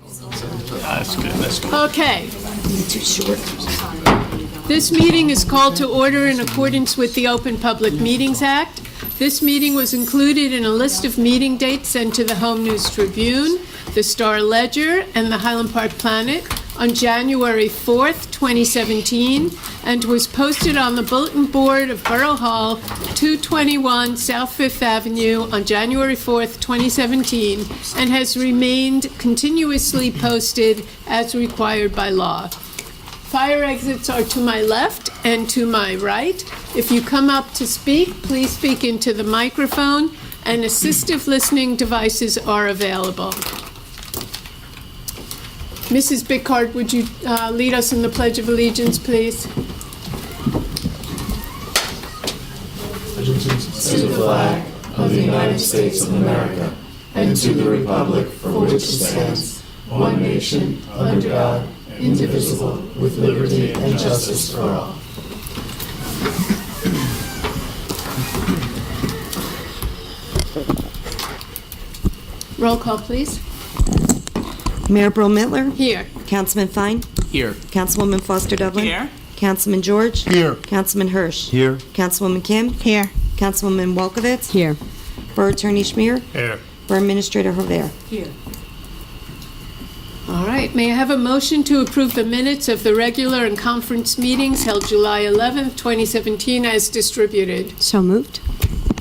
That's good. That's good. Okay. This meeting is called to order in accordance with the Open Public Meetings Act. This meeting was included in a list of meeting dates sent to the Home News Tribune, the Star Ledger, and the Highland Park Planet on January 4th, 2017, and was posted on the bulletin board of Borough Hall, 221 South Fifth Avenue on January 4th, 2017, and has remained continuously posted as required by law. Fire exits are to my left and to my right. If you come up to speak, please speak into the microphone, and assistive listening devices are available. Mrs. Bickard, would you lead us in the Pledge of Allegiance, please? Allegiance to the flag of the United States of America and to the republic for which it stands, one nation, under God, indivisible, with liberty and justice for all. Roll call, please. Mayor Brill-Mittler? Here. Councilman Fine? Here. Councilwoman Foster Dublin? Here. Councilman George? Here. Councilman Hirsch? Here. Councilwoman Kim? Here. Councilwoman Wolkowitz? Here. Borough Attorney Schmier? Here. Borough Administrator Hover? Here. All right. May I have a motion to approve the minutes of the regular and conference meetings held July 11th, 2017 as distributed? So moved.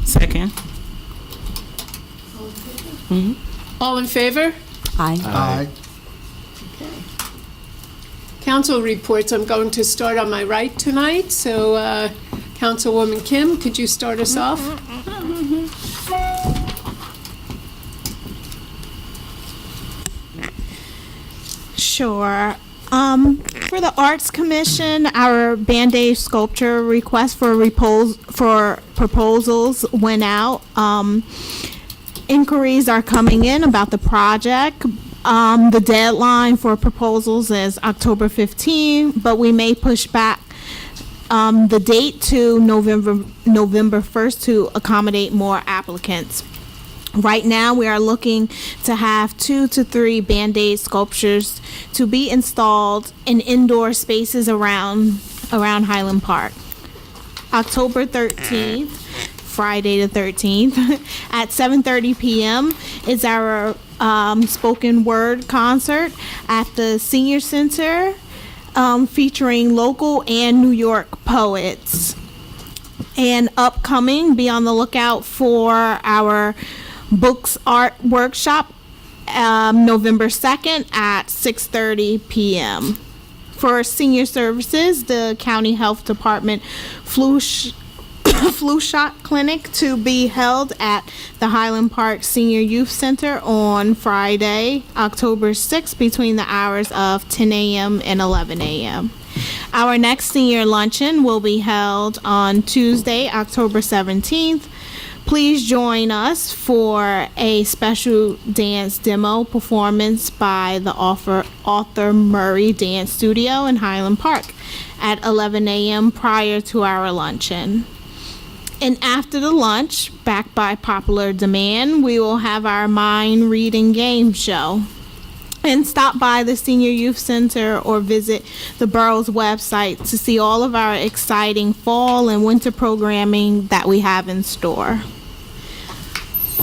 Second. All in favor? Aye. Aye. Council reports. I'm going to start on my right tonight. So, Councilwoman Kim, could you start us off? Sure. For the Arts Commission, our Band-Aid sculpture request for proposals went out. Inquiries are coming in about the project. The deadline for proposals is October 15, but we may push back the date to November 1st to accommodate more applicants. Right now, we are looking to have 2 to 3 Band-Aid sculptures to be installed in indoor spaces around Highland Park. October 13th, Friday the 13th, at 7:30 p.m. is our spoken word concert at the Senior Center, featuring local and New York poets. And upcoming, be on the lookout for our Books Art Workshop, November 2nd at 6:30 p.m. For senior services, the County Health Department flu shot clinic to be held at the Highland Park Senior Youth Center on Friday, October 6th, between the hours of 10 a.m. and 11 a.m. Our next senior luncheon will be held on Tuesday, October 17th. Please join us for a special dance demo performance by the Arthur Murray Dance Studio in Highland Park at 11 a.m. prior to our luncheon. And after the lunch, backed by popular demand, we will have our mind reading game show. And stop by the Senior Youth Center or visit the Borough's website to see all of our exciting fall and winter programming that we have in store.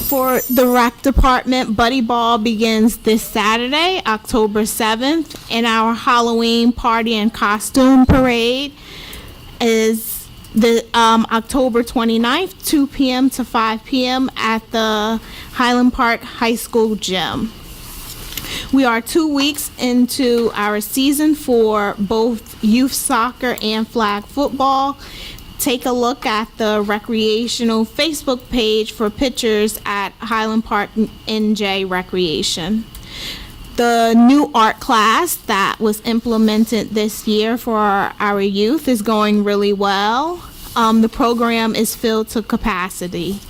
For the rec department, Buddy Ball begins this Saturday, October 7th, and our Halloween party and costume parade is the October 29th, 2 p.m. to 5 p.m. at the Highland Park High School gym. We are 2 weeks into our season for both youth soccer and flag football. Take a look at the recreational Facebook page for pictures at Highland Park NJ Recreation. The new art class that was implemented this year for our youth is going really well. The program is filled to capacity.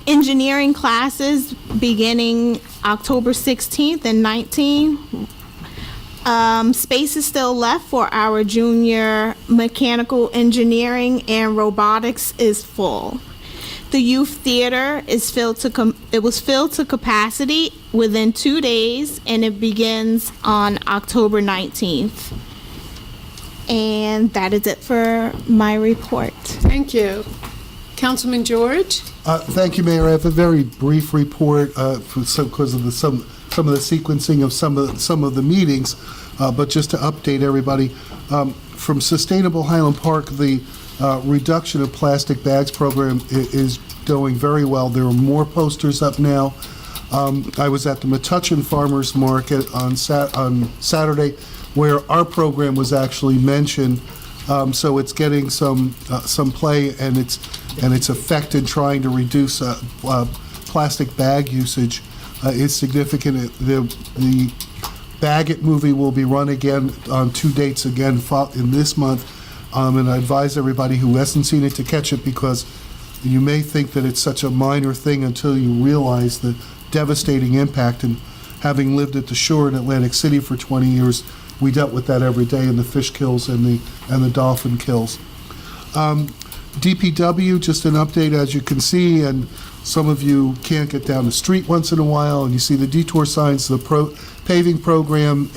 Engineering classes beginning October 16th and 19th. Space is still left for our junior mechanical engineering, and robotics is full. The youth theater is filled to it was filled to capacity within 2 days, and it begins on October 19th. And that is it for my report. Thank you. Councilman George? Thank you, Mayor. I have a very brief report because of some of the sequencing of some of the meetings, but just to update everybody, from Sustainable Highland Park, the reduction of plastic bags program is going very well. There are more posters up now. I was at the Metuchen Farmers Market on Saturday, where our program was actually mentioned. So it's getting some play, and its effect in trying to reduce plastic bag usage is significant. The Bag It movie will be run again on 2 dates again in this month, and I advise everybody who hasn't seen it to catch it, because you may think that it's such a minor thing until you realize the devastating impact. And having lived at the shore in Atlantic City for 20 years, we dealt with that every day, in the fish kills and the dolphin kills. DPW, just an update, as you can see, and some of you can't get down the street once in a while, and you see the detour signs. The paving program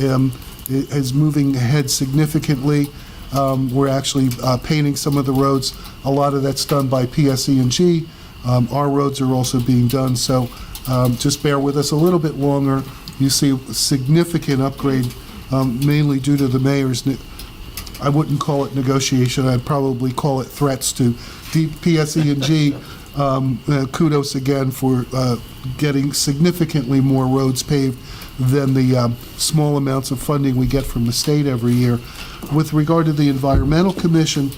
is moving ahead significantly. We're actually painting some of the roads. A lot of that's done by PSE&G. Our roads are also being done, so just bear with us a little bit longer. You see a significant upgrade, mainly due to the mayor's, I wouldn't call it negotiation, I'd probably call it threats to PSE&G. Kudos again for getting significantly more roads paved than the small amounts of funding we get from the state every year. With regard to the Environmental Commission,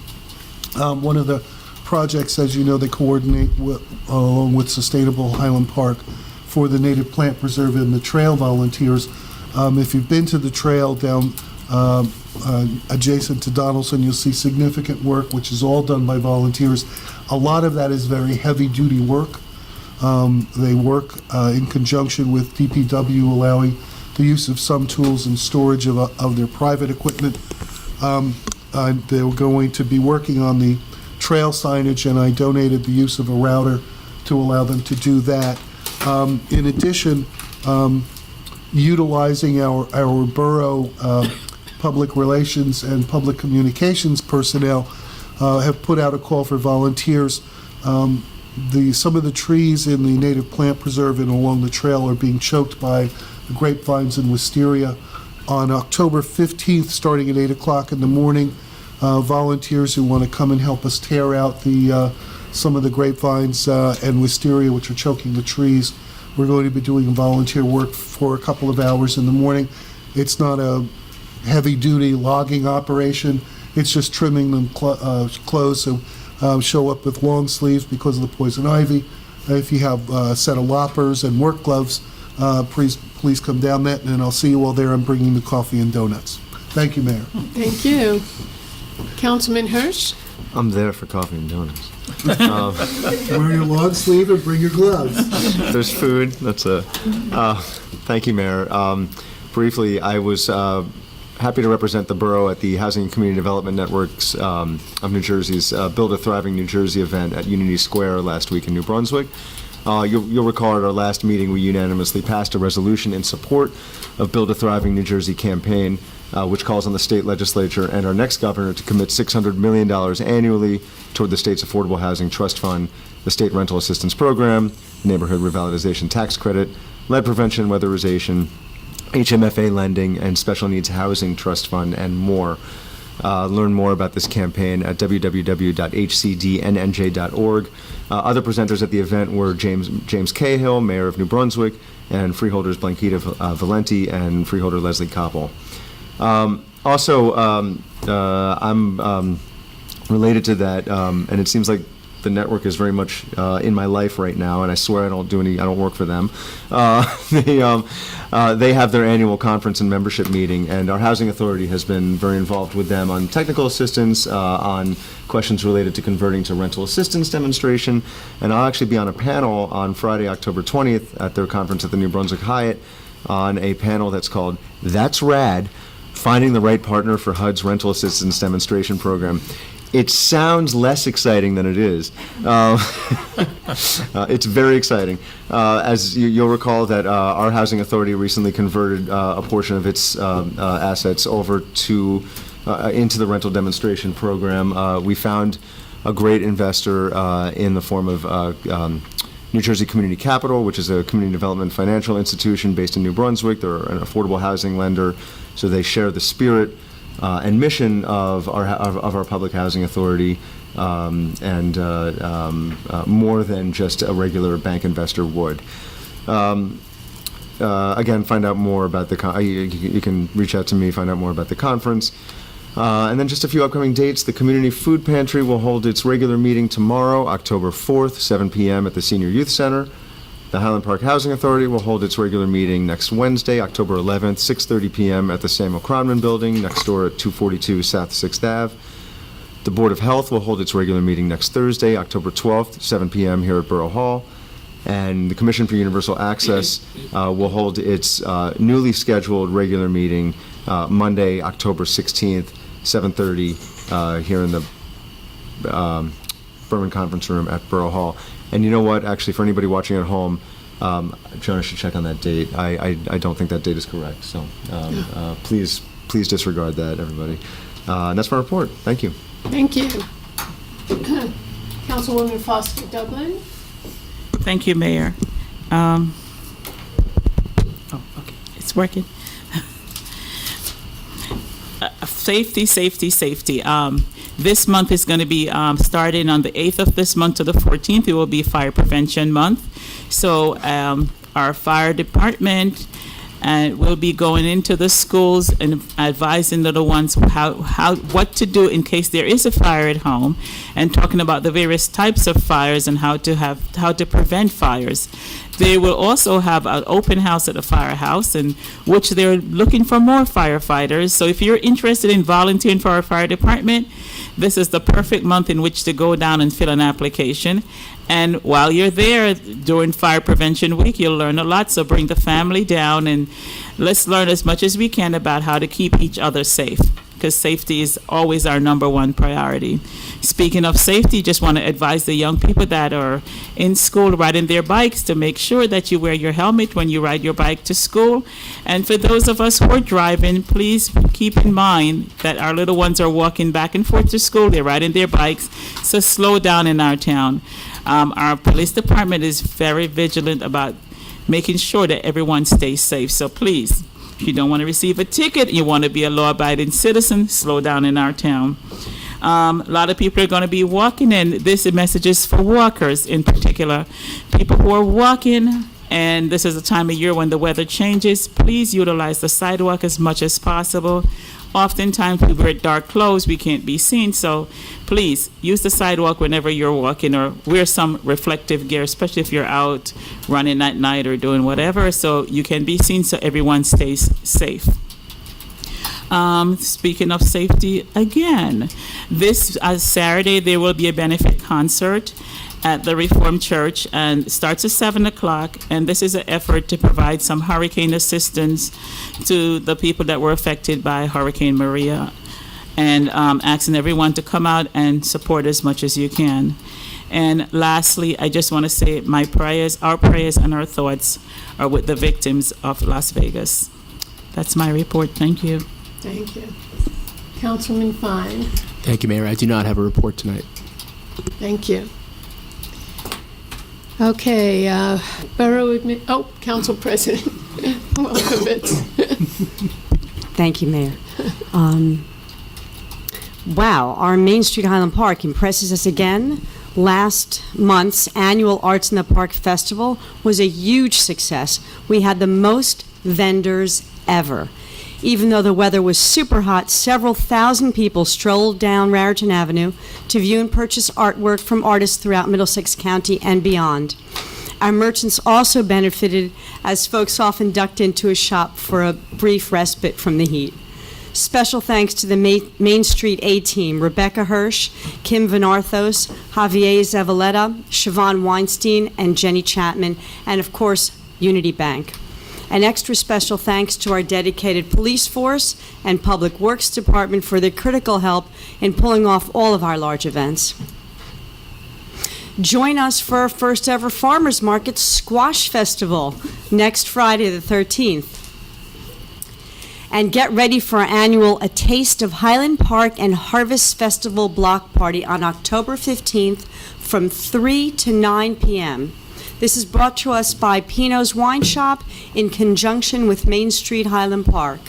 one of the projects, as you know, they coordinate along with Sustainable Highland Park for the Native Plant Preserve and the trail volunteers. If you've been to the trail down adjacent to Donaldson, you'll see significant work, which is all done by volunteers. A lot of that is very heavy-duty work. They work in conjunction with DPW, allowing the use of some tools and storage of their private equipment. They're going to be working on the trail signage, and I donated the use of a router to allow them to do that. In addition, utilizing our borough public relations and public communications personnel have put out a call for volunteers. Some of the trees in the Native Plant Preserve and along the trail are being choked by the grapevines and wisteria. On October 15th, starting at 8 o'clock in the morning, volunteers who want to come and help us tear out some of the grapevines and wisteria which are choking the trees. We're going to be doing volunteer work for a couple of hours in the morning. It's not a heavy-duty logging operation. It's just trimming them clothes, so show up with long sleeves because of the poison ivy. If you have a set of loppers and work gloves, please come down that, and I'll see you all there. I'm bringing the coffee and donuts. Thank you, Mayor. Thank you. Councilman Hirsch? I'm there for coffee and donuts. Wear your long sleeve and bring your gloves. There's food. Thank you, Mayor. Briefly, I was happy to represent the borough at the Housing and Community Development Networks of New Jersey's Build a Thriving New Jersey event at Unity Square last week in New Brunswick. You'll recall at our last meeting we unanimously passed a resolution in support of Build a Thriving New Jersey campaign, which calls on the state legislature and our next governor to commit $600 million annually toward the state's Affordable Housing Trust Fund, the State Rental Assistance Program, Neighborhood Revitalization Tax Credit, Lead Prevention and Weatherization, HMFA lending, and Special Needs Housing Trust Fund, and more. Learn more about this campaign at www.hcdnnj.org. Other presenters at the event were James Cahill, Mayor of New Brunswick, and freeholders Blanquita Valenti and freeholder Leslie Koppel. I'm related to that, and it seems like the network is very much in my life right now, and I swear I don't work for them. They have their annual conference and membership meeting, and our housing authority has been very involved with them on technical assistance, on questions related to converting to rental assistance demonstration, and I'll actually be on a panel on Friday, October 20th at their conference at the New Brunswick Hyatt on a panel that's called That's Rad, Finding the Right Partner for HUD's Rental Assistance Demonstration Program. It sounds less exciting than it is. It's very exciting. As you'll recall that our housing authority recently converted a portion of its assets over to into the rental demonstration program. We found a great investor in the form of New Jersey Community Capital, which is a community development financial institution based in New Brunswick. They're an affordable housing lender, so they share the spirit and mission of our public housing authority, and more than just a regular bank investor would. Again, find out more about you can reach out to me, find out more about the conference. And then just a few upcoming dates. The Community Food Pantry will hold its regular meeting tomorrow, October 4th, 7 p.m. at the Senior Youth Center. The Highland Park Housing Authority will hold its regular meeting next Wednesday, October 11th, 6:30 p.m. at the Samuel Cronman Building, next door at 242 South 6th Ave. The Board of Health will hold its regular meeting next Thursday, October 12th, 7 p.m. here at Borough Hall. And the Commission for Universal Access will hold its newly scheduled regular meeting Monday, October 16th, 7:30 here in the Berman Conference Room at Borough Hall. And you know what? Actually, for anybody watching at home, Jonah should check on that date. I don't think that date is correct. So please disregard that, everybody. And that's my report. Thank you. Thank you. Councilwoman Foster Dublin. Thank you, Mayor. Okay, it's working. Safety. This month is going to be starting on the 8th of this month to the 14th. It will be Fire Prevention Month. So our fire department will be going into the schools and advising little ones what to do in case there is a fire at home, and talking about the various types of fires and how to prevent fires. They will also have an open house at the firehouse, in which they're looking for more firefighters. So if you're interested in volunteering for our fire department, this is the perfect month in which to go down and fill an application. And while you're there during Fire Prevention Week, you'll learn a lot. So bring the family down and let's learn as much as we can about how to keep each other safe, because safety is always our number one priority. Speaking of safety, just want to advise the young people that are in school riding their bikes to make sure that you wear your helmet when you ride your bike to school. And for those of us who are driving, please keep in mind that our little ones are walking back and forth to school. They're riding their bikes, so slow down in our town. Our police department is very vigilant about making sure that everyone stays safe. So please, if you don't want to receive a ticket, you want to be a law-abiding citizen, slow down in our town. A lot of people are going to be walking, and this message is for walkers in particular. People who are walking, and this is a time of year when the weather changes, please utilize the sidewalk as much as possible. Oftentimes we wear dark clothes, we can't be seen, so please use the sidewalk whenever you're walking, or wear some reflective gear, especially if you're out running at night or doing whatever, so you can be seen, so everyone stays safe. Speaking of safety, again, this Saturday there will be a benefit concert at the Reformed Church, and it starts at 7 o'clock, and this is an effort to provide some hurricane assistance to the people that were affected by Hurricane Maria, and asking everyone to come out and support as much as you can. And lastly, I just want to say our prayers and our thoughts are with the victims of Las Vegas. That's my report. Thank you. Thank you. Councilman Fine. Thank you, Mayor. I do not have a report tonight. Thank you. Okay, Borough Council President Welkowitz. Thank you, Mayor. Wow, our Main Street Highland Park impresses us again. Last month's annual Arts in the Park Festival was a huge success. We had the most vendors ever. Even though the weather was super hot, several thousand people strolled down Raritan Avenue to view and purchase artwork from artists throughout Middlesex County and beyond. Our merchants also benefited, as folks often ducked into a shop for a brief respite from the heat. Special thanks to the Main Street A-Team, Rebecca Hirsch, Kim Van Arthos, Javier Zavaleta, Siobhan Weinstein, and Jenny Chapman, and of course, Unity Bank. An extra special thanks to our dedicated police force and Public Works Department for their critical help in pulling off all of our large events. Join us for our first ever Farmers Market Squash Festival next Friday the 13th. And get ready for our annual A Taste of Highland Park and Harvest Festival block party on October 15th from 3 to 9 p.m. This is brought to us by Pino's Wine Shop in conjunction with Main Street Highland Park.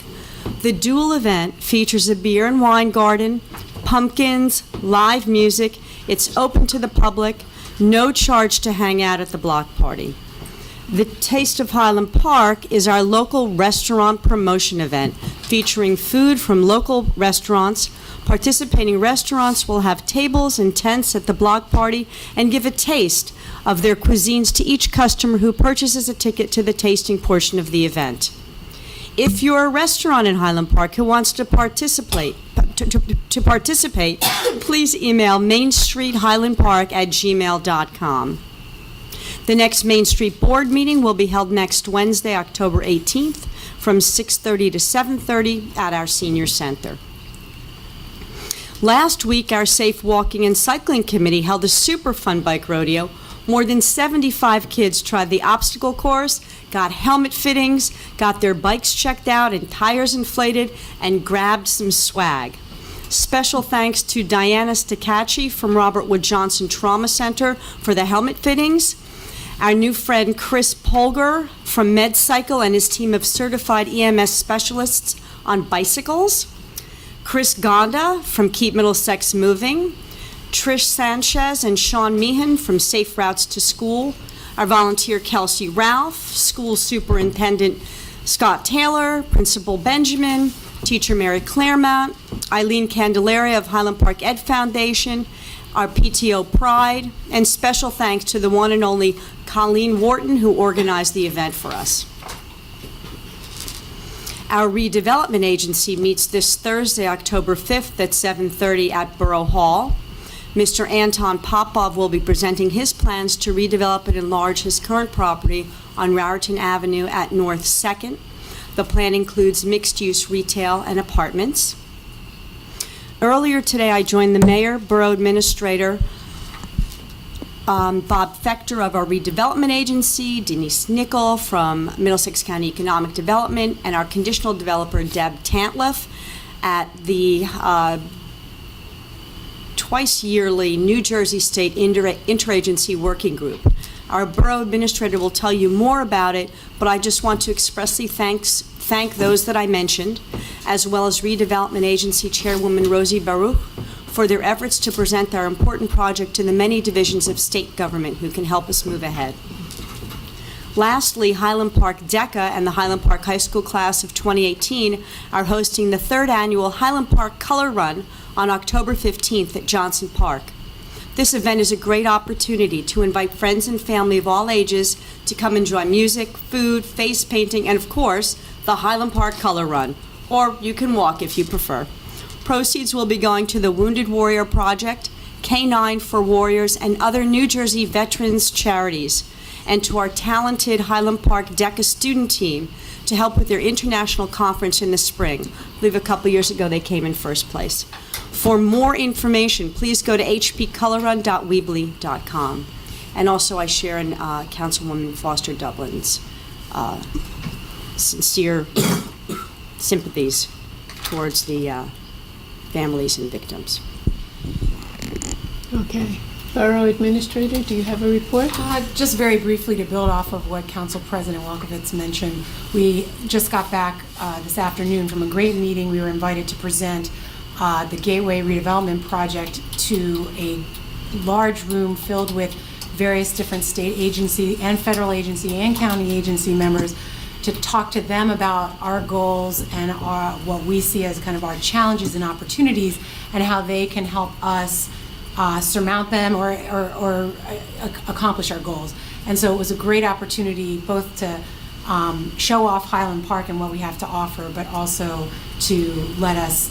The dual event features a beer and wine garden, pumpkins, live music. It's open to the public, no charge to hang out at the block party. The Taste of Highland Park is our local restaurant promotion event featuring food from local restaurants. Participating restaurants will have tables and tents at the block party and give a taste of their cuisines to each customer who purchases a ticket to the tasting portion of the event. If you're a restaurant in Highland Park who wants to participate, please email mainstreethighlandpark@gmail.com. The next Main Street Board meeting will be held next Wednesday, October 18th, from 6:30 to 7:30 at our Senior Center. Last week, our Safe Walking and Cycling Committee held a super fun bike rodeo. More than 75 kids tried the obstacle course, got helmet fittings, got their bikes checked out and tires inflated, and grabbed some swag. Special thanks to Diana Stacacci from Robert Wood Johnson Trauma Center for the helmet fittings. Our new friend Chris Polger from MedCycle and his team of certified EMS specialists on bicycles. Chris Gonda from Keep Middlesex Moving. Trish Sanchez and Sean Meehan from Safe Routes to School. Our volunteer Kelsey Ralph, School Superintendent Scott Taylor, Principal Benjamin, Teacher Mary Claremont, Eileen Candelaria of Highland Park Ed Foundation, our PTO Pride, and special thanks to the one and only Colleen Wharton, who organized the event for us. Our redevelopment agency meets this Thursday, October 5th at 7:30 at Borough Hall. Mr. Anton Popov will be presenting his plans to redevelop and enlarge his current property on Raritan Avenue at North 2nd. The plan includes mixed-use retail and apartments. Earlier today, I joined the mayor, borough administrator, Bob Fector of our redevelopment agency, Denise Nickel from Middlesex County Economic Development, and our conditional developer, Deb Tantliff, at the twice-yearly New Jersey State Interagency Working Group. Our borough administrator will tell you more about it, but I just want to expressly thank those that I mentioned, as well as redevelopment agency chairwoman Rosie Baruch, for their efforts to present our important project to the many divisions of state government who can help us move ahead. Lastly, Highland Park DECA and the Highland Park High School class of 2018 are hosting the third annual Highland Park Color Run on October 15th at Johnson Park. This event is a great opportunity to invite friends and family of all ages to come enjoy music, food, face painting, and of course, the Highland Park Color Run, or you can walk if you prefer. Proceeds will be going to the Wounded Warrior Project, K9 for Warriors, and other New Jersey veterans charities, and to our talented Highland Park DECA student team to help with their international conference in the spring. I believe a couple years ago they came in first place. For more information, please go to hpcolorrun.weebly.com. And also I share in Councilwoman Foster Dublin's sincere sympathies towards the families and victims. Okay. Borough Administrator, do you have a report? Just very briefly to build off of what Council President Welkowitz mentioned, we just got back this afternoon from a great meeting. We were invited to present the Gateway Redevelopment Project to a large room filled with various different state agency and federal agency and county agency members to talk to them about our goals and what we see as kind of our challenges and opportunities and how they can help us surmount them or accomplish our goals. And so it was a great opportunity both to show off Highland Park and what we have to offer, but also to let us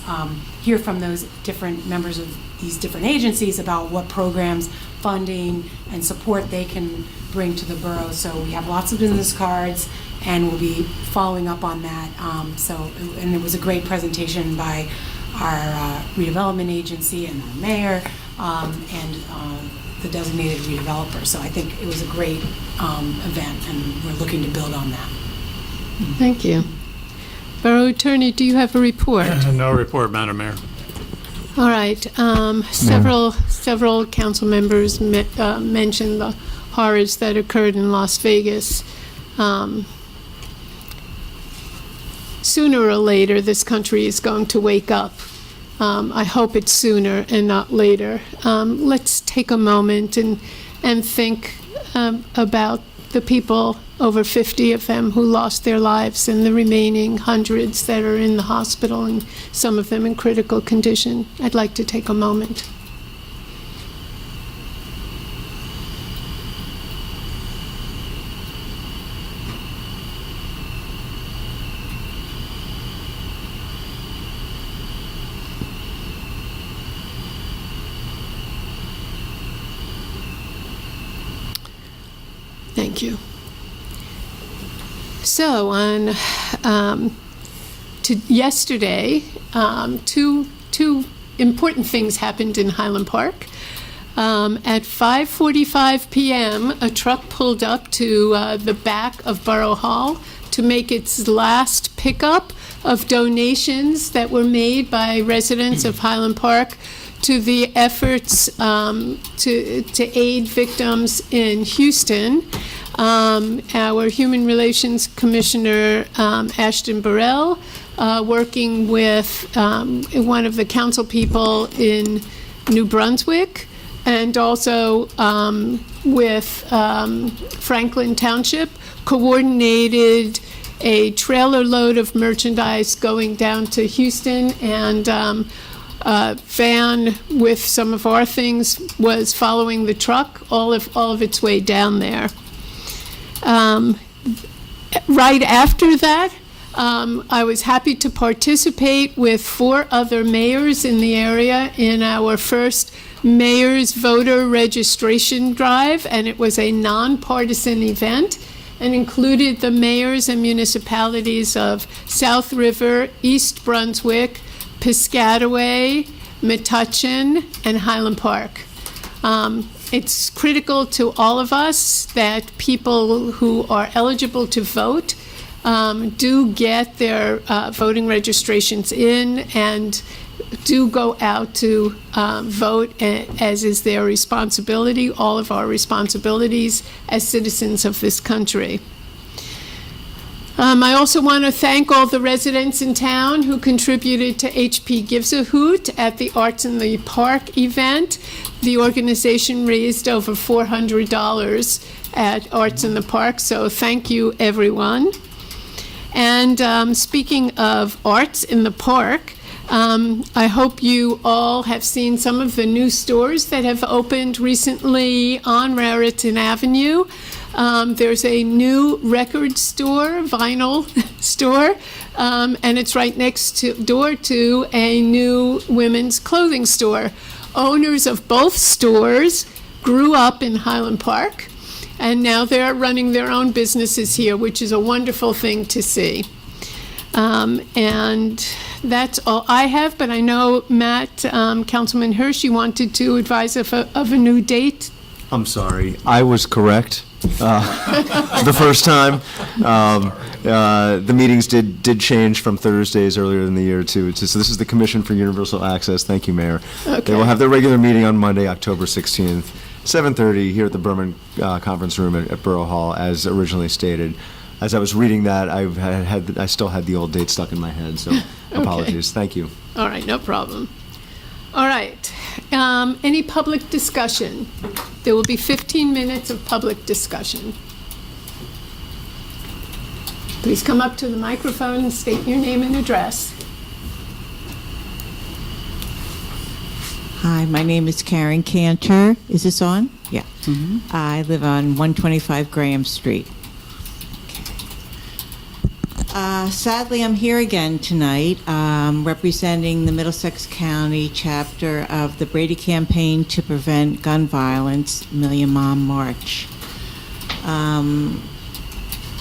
hear from those different members of these different agencies about what programs, funding, and support they can bring to the borough. So we have lots of business cards and we'll be following up on that. And it was a great presentation by our redevelopment agency and our mayor and the designated redeveloper. So I think it was a great event, and we're looking to build on that. Thank you. Borough Attorney, do you have a report? No report, Madam Mayor. All right. Several council members mentioned the horrors that occurred in Las Vegas. Sooner or later, this country is going to wake up. I hope it's sooner and not later. Let's take a moment and think about the people, over 50 of them, who lost their lives, and the remaining hundreds that are in the hospital, and some of them in critical condition. I'd like to take a moment. Thank you. So on yesterday, two important things happened in Highland Park. At 5:45 p.m., a truck pulled up to the back of Borough Hall to make its last pickup of donations that were made by residents of Highland Park to the efforts to aid victims in Houston. Our Human Relations Commissioner, Ashton Burrell, working with one of the council people in New Brunswick, and also with Franklin Township, coordinated a trailer load of merchandise going down to Houston, and a van with some of our things was following the truck all of its way down there. Right after that, I was happy to participate with 4 other mayors in the area in our first mayor's voter registration drive, and it was a nonpartisan event and included the mayors and municipalities of South River, East Brunswick, Piscataway, Metuchen, and Highland Park. It's critical to all of us that people who are eligible to vote do get their voting registrations in and do go out to vote, as is their responsibility, all of our responsibilities as citizens of this country. I also want to thank all the residents in town who contributed to HP Gives a Hoot at the Arts in the Park event. The organization raised over $400 at Arts in the Park, so thank you, everyone. And speaking of Arts in the Park, I hope you all have seen some of the new stores that have opened recently on Raritan Avenue. There's a new record store, vinyl store, and it's right next door to a new women's clothing store. Owners of both stores grew up in Highland Park, and now they're running their own businesses here, which is a wonderful thing to see. And that's all I have, but I know, Matt, Councilman Hirsch, you wanted to advise of a new date? I'm sorry, I was correct the first time. The meetings did change from Thursdays earlier in the year so this is the Commission for Universal Access. Thank you, Mayor. Okay. They will have their regular meeting on Monday, October 16th, 7:30 here at the Berman Conference Room at Borough Hall, as originally stated. As I was reading that, I still had the old date stuck in my head, so apologies. Thank you. All right, no problem. All right. Any public discussion? There will be 15 minutes of public discussion. Please come up to the microphone and state your name and address. Hi, my name is Karen Cantor. Is this on? Yeah. I live on 125 Graham Street. Sadly, I'm here again tonight, representing the Middlesex County chapter of the Brady Campaign to Prevent Gun Violence Million Mom March.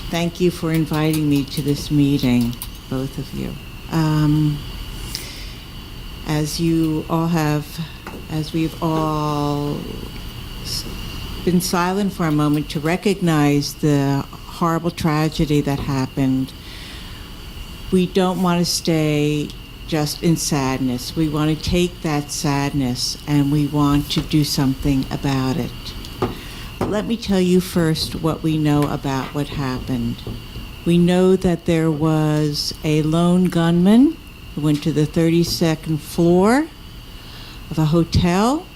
Thank thank you for inviting me to this meeting, both of you. As we've all been silent for a moment to recognize the horrible tragedy that happened, we don't want to stay just in sadness. We want to take that sadness and we want to do something about it. Let me tell you first what we know about what happened. We know that there was a lone gunman who went to the 32nd floor of a hotel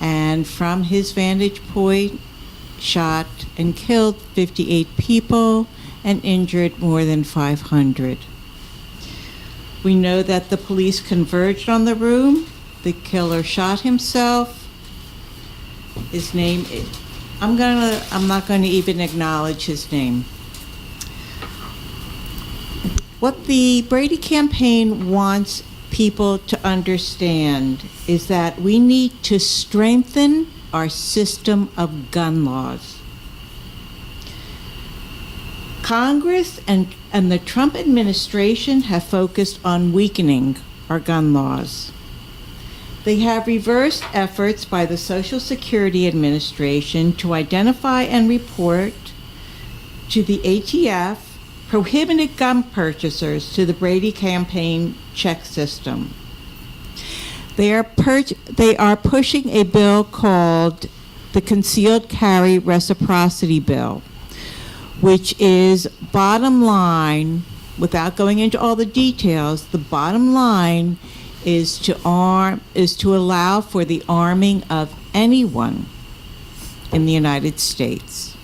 and from his vantage point shot and killed 58 people and injured more than 500. We know that the police converged on the room. The killer shot himself. His name, I'm not going to even acknowledge his name. What the Brady campaign wants people to understand is that we need to strengthen our system of gun laws. Congress and the Trump administration have focused on weakening our gun laws. They have reversed efforts by the Social Security Administration to identify and report to the ATF prohibited gun purchasers to the Brady campaign check system. They are pushing a bill called the Concealed Carry Reciprocity Bill, which is, bottom line, without going into all the details, the bottom line is to allow for the arming of anyone in the United States,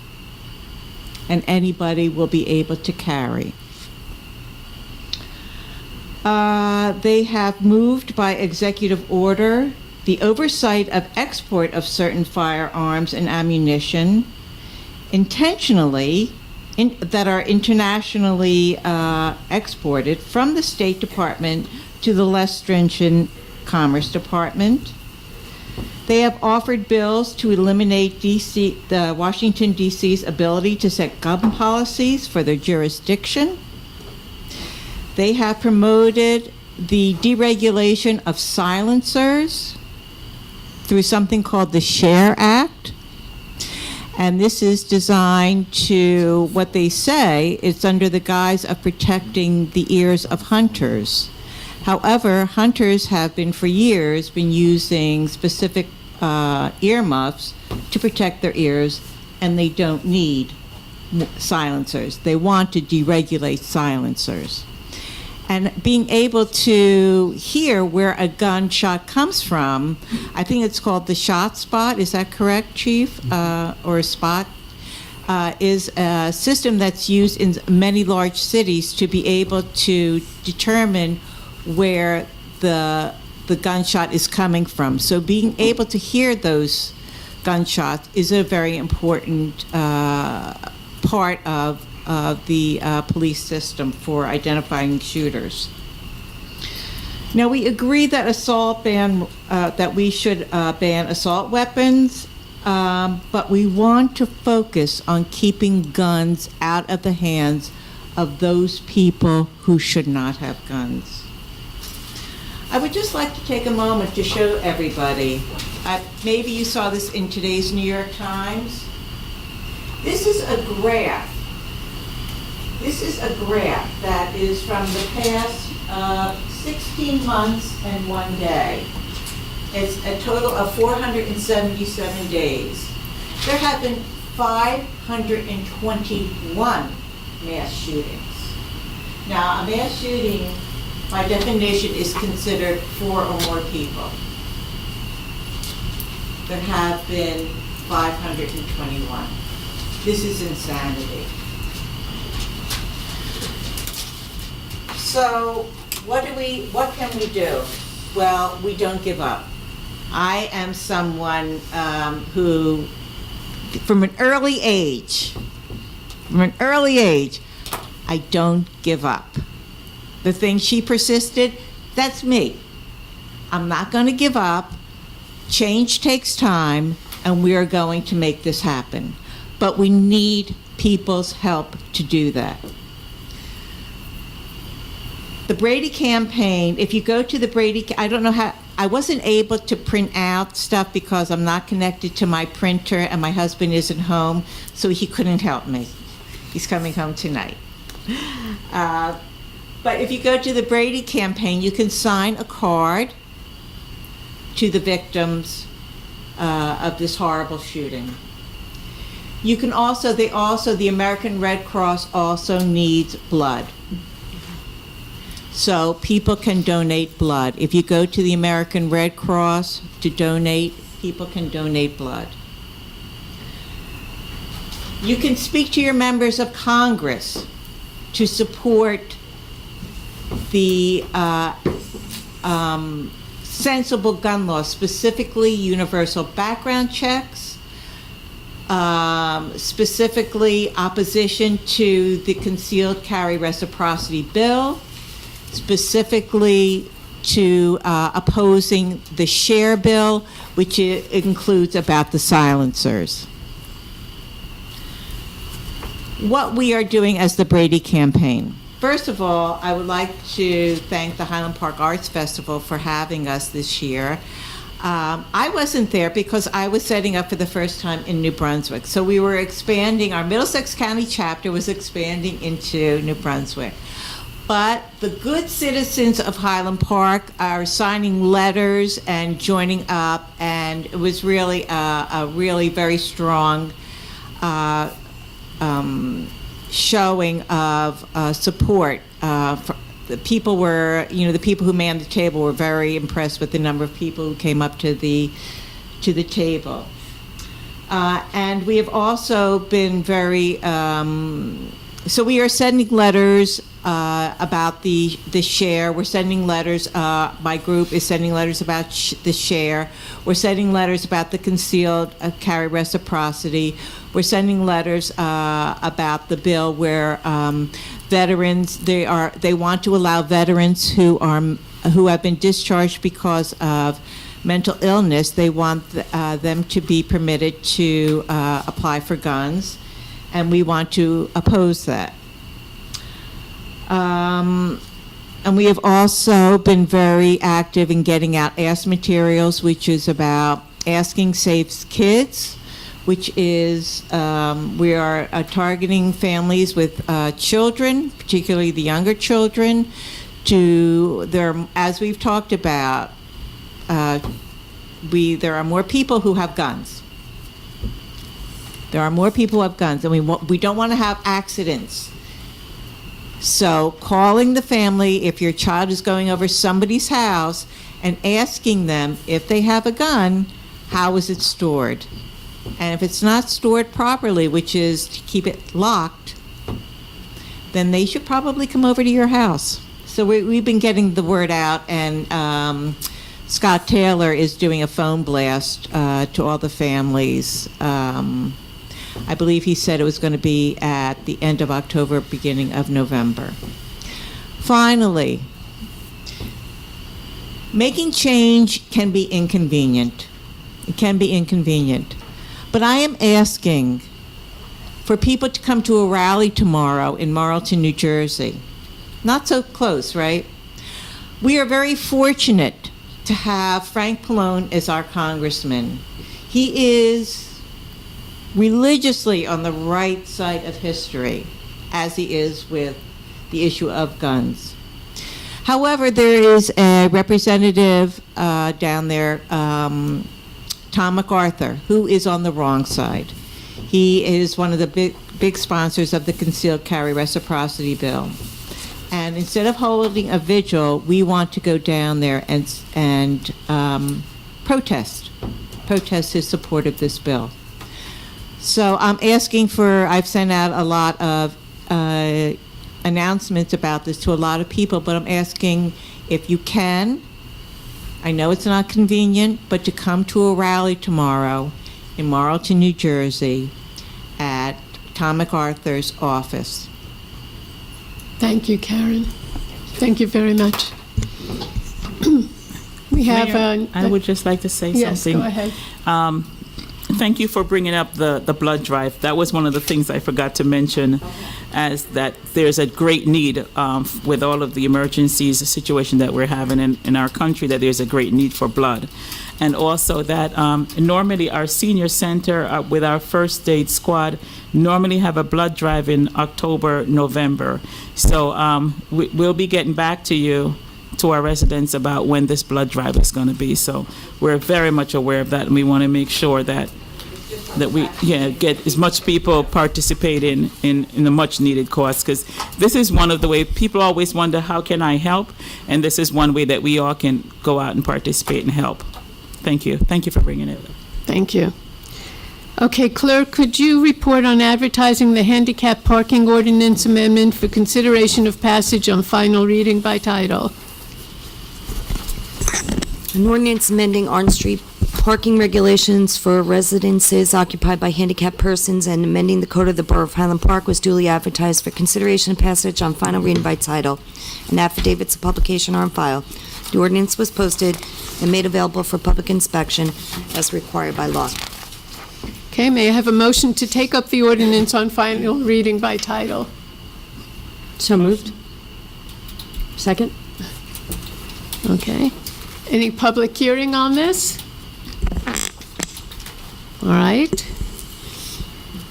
and anybody will be able to carry. They have moved by executive order the oversight of export of certain firearms and ammunition intentionally that are internationally exported from the State Department to the less stringent Commerce Department. They have offered bills to eliminate the Washington, D.C.'s ability to set gun policies for their jurisdiction. They have promoted the deregulation of silencers through something called the SHARE Act. And this is designed to, what they say, it's under the guise of protecting the ears of hunters. However, hunters have for years been using specific earmuffs to protect their ears, and they don't need silencers. They want to deregulate silencers. And being able to hear where a gunshot comes from, I think it's called the shot spot, is that correct, Chief? Or a spot? Is a system that's used in many large cities to be able to determine where the gunshot is coming from. So being able to hear those gunshots is a very important part of the police system for identifying shooters. Now, we agree that that we should ban assault weapons, but we want to focus on keeping guns out of the hands of those people who should not have guns. I would just like to take a moment to show everybody, maybe you saw this in today's New York Times. This is a graph. This is a graph that is from the past 16 months and 1 day. It's a total of 477 days. There have been 521 mass shootings. Now, a mass shooting, by definition, is considered 4 or more people. There have been 521. This is insanity. So what can we do? Well, we don't give up. I am someone who, from an early age, I don't give up. The thing she persisted, that's me. I'm not going to give up. Change takes time, and we are going to make this happen. But we need people's help to do that. The Brady campaign, if you go to the Brady, I don't know how, I wasn't able to print out stuff because I'm not connected to my printer and my husband isn't home, so he couldn't help me. He's coming home tonight. But if you go to the Brady campaign, you can sign a card to the victims of this horrible shooting. You can also, the American Red Cross also needs blood. So people can donate blood. If you go to the American Red Cross to donate, people can donate blood. You can speak to your members of Congress to support the sensible gun laws, specifically universal background checks, specifically opposition to the concealed carry reciprocity bill, specifically to opposing the share bill, which includes about the silencers. What we are doing as the Brady campaign. First of all, I would like to thank the Highland Park Arts Festival for having us this year. I wasn't there because I was setting up for the first time in New Brunswick. So we were expanding, our Middlesex County chapter was expanding into New Brunswick. But the good citizens of Highland Park are signing letters and joining up, and it was really a really very strong showing of support. The people were, the people who manned the table were very impressed with the number of people who came up to the table. And we have also been very, so we are sending letters about the share. We're sending letters, my group is sending letters about the share. We're sending letters about the concealed carry reciprocity. We're sending letters about the bill where veterans, they want to allow veterans who have been discharged because of mental illness, they want them to be permitted to apply for guns, and we want to oppose that. And we have also been very active in getting out ASK materials, which is about Asking Saves Kids, which is, we are targeting families with children, particularly the younger children, as we've talked about, there are more people who have guns. There are more people who have guns, and we don't want to have accidents. So calling the family, if your child is going over somebody's house, and asking them if they have a gun, how is it stored? And if it's not stored properly, which is to keep it locked, then they should probably come over to your house. So we've been getting the word out, and Scott Taylor is doing a phone blast to all the families. I believe he said it was going to be at the end of October, beginning of November. Finally, making change can be inconvenient. It can be inconvenient. But I am asking for people to come to a rally tomorrow in Marlton, New Jersey. Not so close, right? We are very fortunate to have Frank Pallone as our congressman. He is religiously on the right side of history, as he is with the issue of guns. However, there is a representative down there, Tom MacArthur, who is on the wrong side. He is one of the big sponsors of the concealed carry reciprocity bill. And instead of holding a vigil, we want to go down there and protest his support of this bill. So I'm asking I've sent out a lot of announcements about this to a lot of people, but I'm asking if you can, I know it's not convenient, but to come to a rally tomorrow in Marlton, New Jersey at Tom MacArthur's office. Thank you, Karen. Thank you very much. We have Mayor, I would just like to say yes, something. go ahead. thank you for bringing up the blood drive. That was one of the things I forgot to mention, as that there's a great need with all of the emergencies, the situation that we're having in our country, that there's a great need for blood. And also that normally our senior center with our first aid squad normally have a blood drive in October, November. So we'll be getting back to you, to our residents, about when this blood drive is going to be. So we're very much aware of that, and we want to make sure that we get as much people participating in the much needed cause, because this is one of the way people always wonder, how can I help? And this is one way that we all can go out and participate and help. Thank you. Thank you for bringing it up. Thank you. Okay, Clerk, could you report on advertising the handicap parking ordinance amendment for consideration of passage on final reading by title? An ordinance amending Orange Street parking regulations for residences occupied by handicapped persons and amending the code of the Borough of Highland Park was duly advertised for consideration and passage on final reading by title, and affidavits of publication are on file. The ordinance was posted and made available for public inspection as required by law. Okay, may I have a motion to take up the ordinance on final reading by title? So moved. Second? Okay. Any public hearing on this? All right.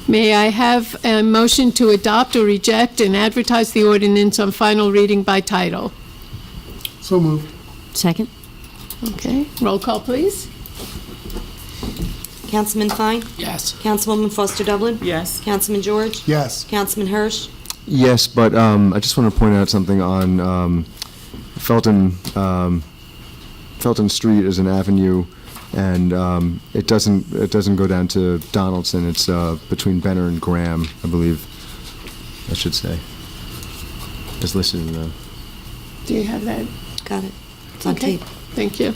May I have a motion to adopt or reject and advertise the ordinance on final reading by title? So moved. Second? Okay, roll call, please. Councilman Fine? Yes. Councilwoman Foster Dublin? Yes. Councilman George? Yes. Councilman Hirsch? Yes, but I just want to point out something on Felton Street is an avenue, and it doesn't go down to Donaldson. It's between Benner and Graham, I believe. I should say. As listed in the. Do you have that? Got it. It's on Okay, tape. thank you.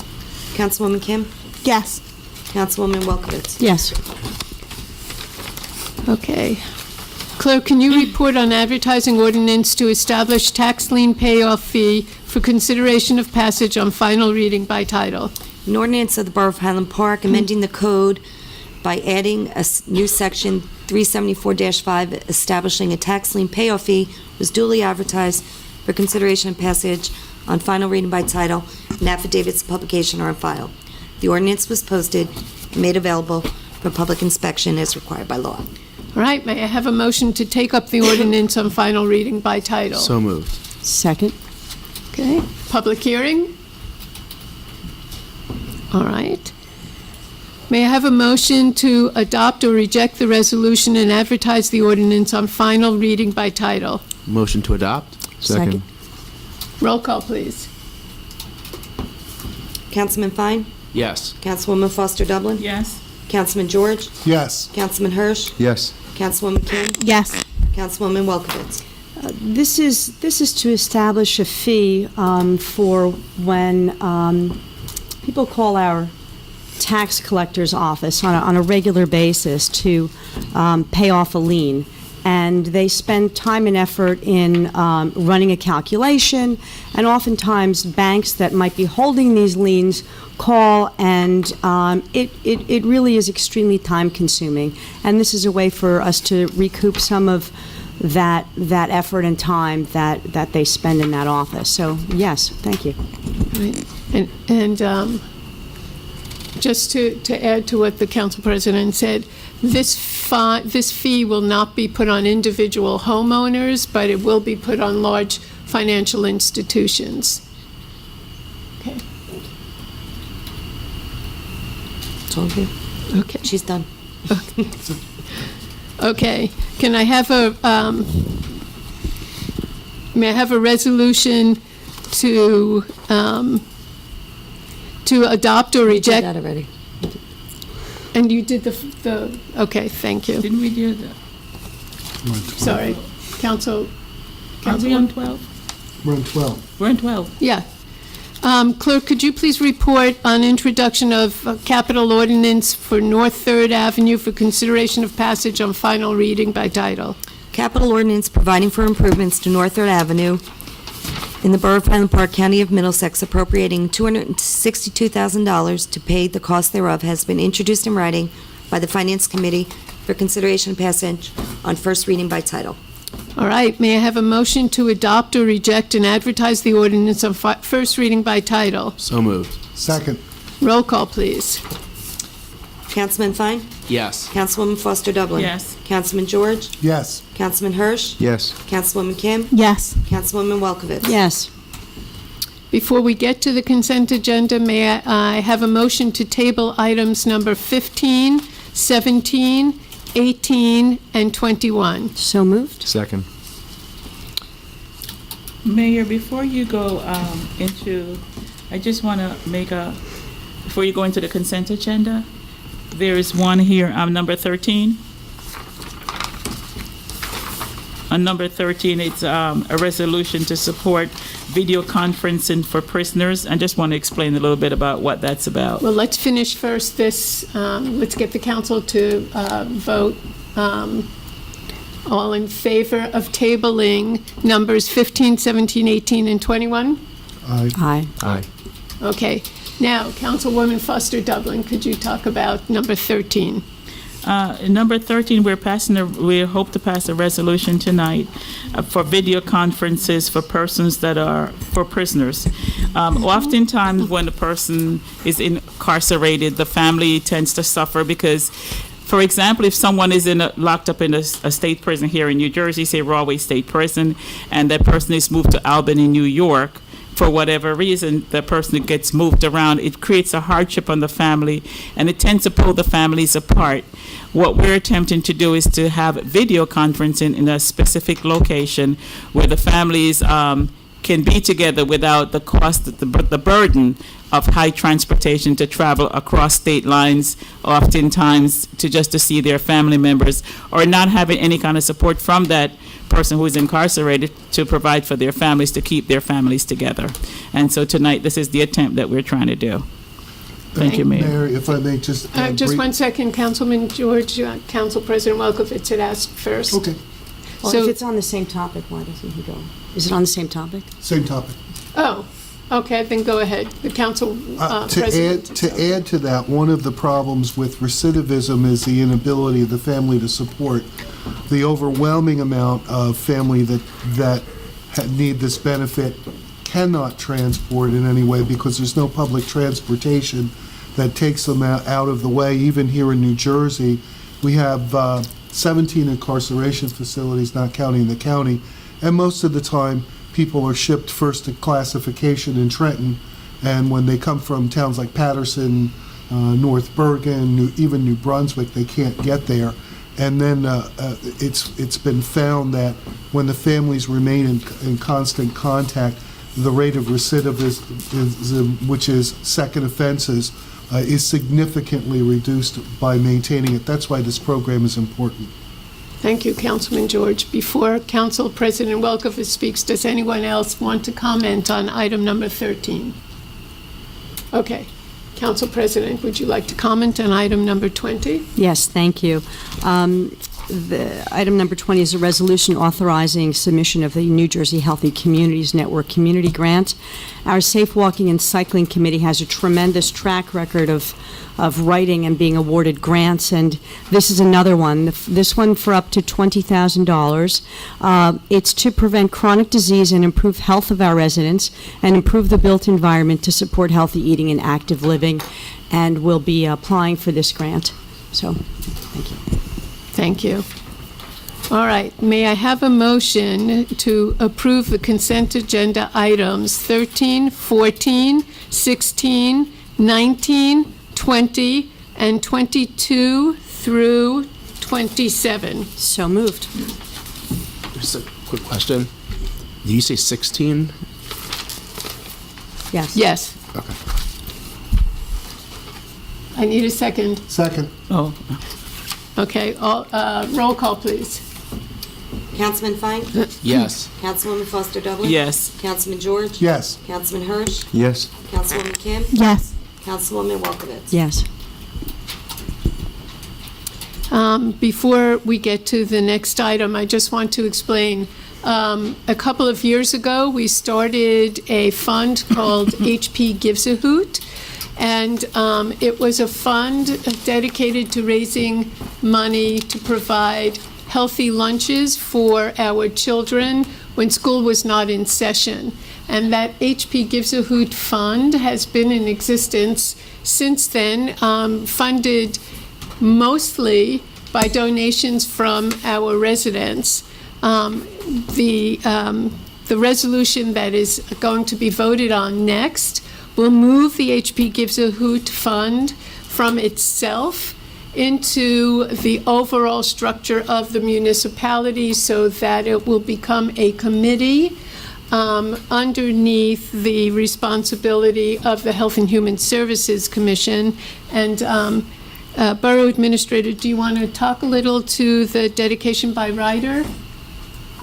Councilwoman Kim? Yes. Councilwoman Welkowitz? Yes. Okay. Clerk, can you report on advertising ordinance to establish tax lien payoff fee for consideration of passage on final reading by title? An ordinance of the Borough of Highland Park amending the code by adding a new section 374-5 establishing a tax lien payoff fee was duly advertised for consideration and passage on final reading by title, and affidavits of publication are on file. The ordinance was posted and made available for public inspection as required by law. All right, may I have a motion to take up the ordinance on final reading by title? So moved. Second? Okay, public hearing? All right. May I have a motion to adopt or reject the resolution and advertise the ordinance on final reading by title? Motion to adopt? Second. Roll call, please. Councilman Fine? Yes. Councilwoman Foster Dublin? Yes. Councilman George? Yes. Councilman Hirsch? Yes. Councilwoman Kim? Yes. Councilwoman Welkowitz? This is to establish a fee for when people call our tax collector's office on a regular basis to pay off a lien. And they spend time and effort in running a calculation, and oftentimes banks that might be holding these liens call, and it really is extremely time-consuming. And this is a way for us to recoup some of that effort and time that they spend in that office. So, yes, thank you. Right. And just to add to what the council president said, this fee will not be put on individual homeowners, but it will be put on large financial institutions. Okay. It's all good. Okay. She's done. Okay. Can I have may I have a resolution to adopt or Did reject? that already. And you did okay, thank you. Didn't we do that? Sorry. Council. Are we on 12? We're on 12. We're on 12. Yeah. Clerk, could you please report on introduction of capital ordinance for North Third Avenue for consideration of passage on final reading by title? Capital ordinance providing for improvements to North Third Avenue in the Borough of Highland Park, County of Middlesex, appropriating $262,000 to pay the cost thereof, has been introduced in writing by the Finance Committee for consideration and passage on first reading by title. All right, may I have a motion to adopt or reject and advertise the ordinance on first reading by title? So moved. Second. Roll call, please. Councilman Fine? Yes. Councilwoman Foster Dublin? Yes. Councilman George? Yes. Councilman Hirsch? Yes. Councilwoman Kim? Yes. Councilwoman Welkowitz? Yes. Before we get to the consent agenda, may I have a motion to table items number 15, 17, 18, and 21? So moved. Second. Mayor, before you go I just want to before you go into the consent agenda, there is one here, number 13. On number 13, it's a resolution to support video conferencing for prisoners. I just want to explain a little bit about what that's about. Well, let's finish first this, let's get the council to vote. All in favor of tabling numbers 15, 17, 18, and 21? Aye. Aye. Okay. Now, Councilwoman Foster Dublin, could you talk about number 13? Number 13, we hope to pass a resolution tonight for video conferences for for prisoners. Oftentimes, when a person is incarcerated, the family tends to suffer because, for example, if someone is locked up in a state prison here in New Jersey, say Rahway State Prison, and that person is moved to Albany, New York, for whatever reason, the person gets moved around, it creates a hardship on the family, and it tends to pull the families apart. What we're attempting to do is to have video conferencing in a specific location where the families can be together without the cost, the burden of high transportation to travel across state lines, oftentimes to see their family members, or not having any kind of support from that person who is incarcerated to provide for their families, to keep their families together. And so tonight, this is the attempt that we're trying to do. Thank you, Mayor. Mayor, if I may just... Just 1 second, Councilman George, Council President Welkowitz had asked first. Okay, Well, So- if it's on the same topic, why doesn't he go? Is it on the same topic? same topic. Oh, okay, then go ahead. The Council President. To add to that, one of the problems with recidivism is the inability of the family to support the overwhelming amount of family that need this benefit cannot transport in any way because there's no public transportation that takes them out of the way. Even here in New Jersey, we have 17 incarceration facilities, not counting the county, and most of the time people are shipped first to classification in Trenton, and when they come from towns like Patterson, North Bergen, even New Brunswick, they can't get there. And then it's been found that when the families remain in constant contact, the rate of recidivism, which is second offenses, is significantly reduced by maintaining it. That's why this program is important. Thank you, Councilman George. Before Council President Welkowitz speaks, does anyone else want to comment on item number 13? Okay. Council President, would you like to comment on item number 20? Yes, thank you. The item number 20 is a resolution authorizing submission of the New Jersey Healthy Communities Network Community Grant. Our Safe Walking and Cycling Committee has a tremendous track record of writing and being awarded grants, and this is another one. This one for up to $20,000. It's to prevent chronic disease and improve health of our residents and improve the built environment to support healthy eating and active living, and we'll be applying for this grant. So, thank you. Thank you. All right. May I have a motion to approve the consent agenda items 13, 14, 16, 19, 20, and 22 through 27? So moved. Just a quick question. Did you say 16? Yes. Yes. Okay. I need a second. Second. Oh, Okay. Roll call, please. Councilman Fine? Yes. Councilwoman Foster Dublin? yes. Councilman George? Yes. Councilman Hirsch? Yes. Councilwoman Kim? Yes. Councilwoman Welkowitz? Yes. Before we get to the next item, I just want to explain. A couple of years ago, we started a fund called HP Gives a Hoot, And it was a fund dedicated to raising money to provide healthy lunches for our children when school was not in session. And that HP Gives a Hoot Fund has been in existence since then, funded mostly by donations from our residents. The resolution that is going to be voted on next will move the HP Gives a Hoot Fund from itself into the overall structure of the municipality so that it will become a committee underneath the responsibility of the Health and Human Services Commission. And Borough Administrator, do you want to talk a little to the dedication by rider?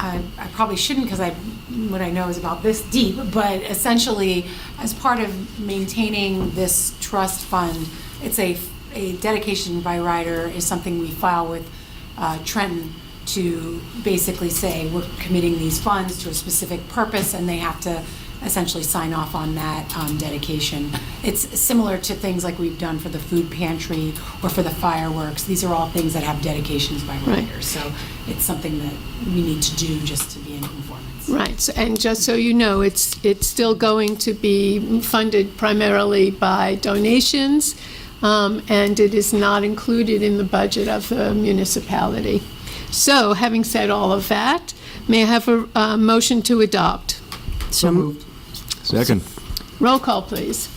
I probably shouldn't because what I know is about this deep, but essentially, as part of maintaining this trust fund, it's a dedication by rider is something we file with Trenton to basically say we're committing these funds to a specific purpose, and they have to essentially sign off on that dedication. It's similar to things like we've done for the food pantry or for the fireworks. These are all things that have dedications by riders. So it's something that we need to do just to be in conformance. Right, and just so you know, it's still going to be funded primarily by donations, and it is not included in the budget of the municipality. So, having said all of that, may I have a motion to adopt? So moved. Second. Roll call, please.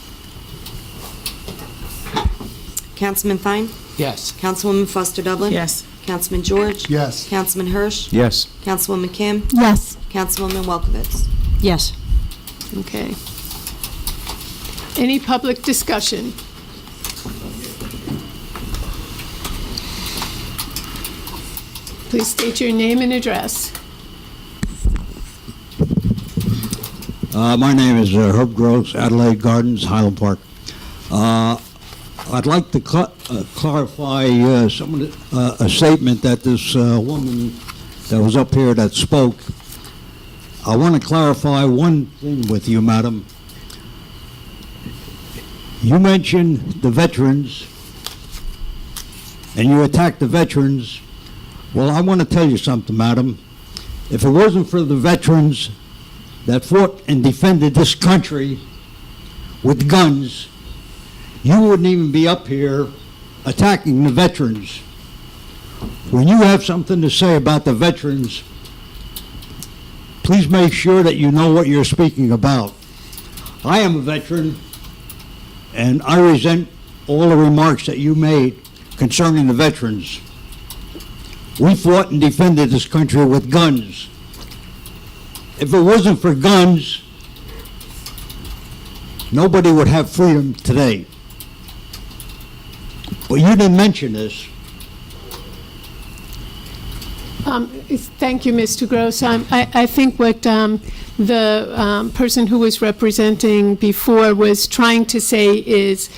Councilman Fine? Yes. Councilwoman Foster Dublin? Yes. Councilman George? Yes. Councilman Hirsch? Yes. Councilwoman Kim? Yes. Councilwoman Welkowitz? Yes. Okay. Any public discussion? Please state your name and address. My name is Herb Gross, Adelaide Gardens, Highland Park. I'd like to clarify some of a statement that this woman that was up here that spoke. I want to clarify one thing with you, madam. You mentioned the veterans, and you attacked the veterans. Well, I want to tell you something, madam. If it wasn't for the veterans that fought and defended this country with guns, you wouldn't even be up here attacking the veterans. When you have something to say about the veterans, please make sure that you know what you're speaking about. I am a veteran, and I resent all the remarks that you made concerning the veterans. We fought and defended this country with guns. If it wasn't for guns, nobody would have freedom today. But you didn't mention this. Thank you, Mr. Gross. I think what the person who was representing before was trying to say is,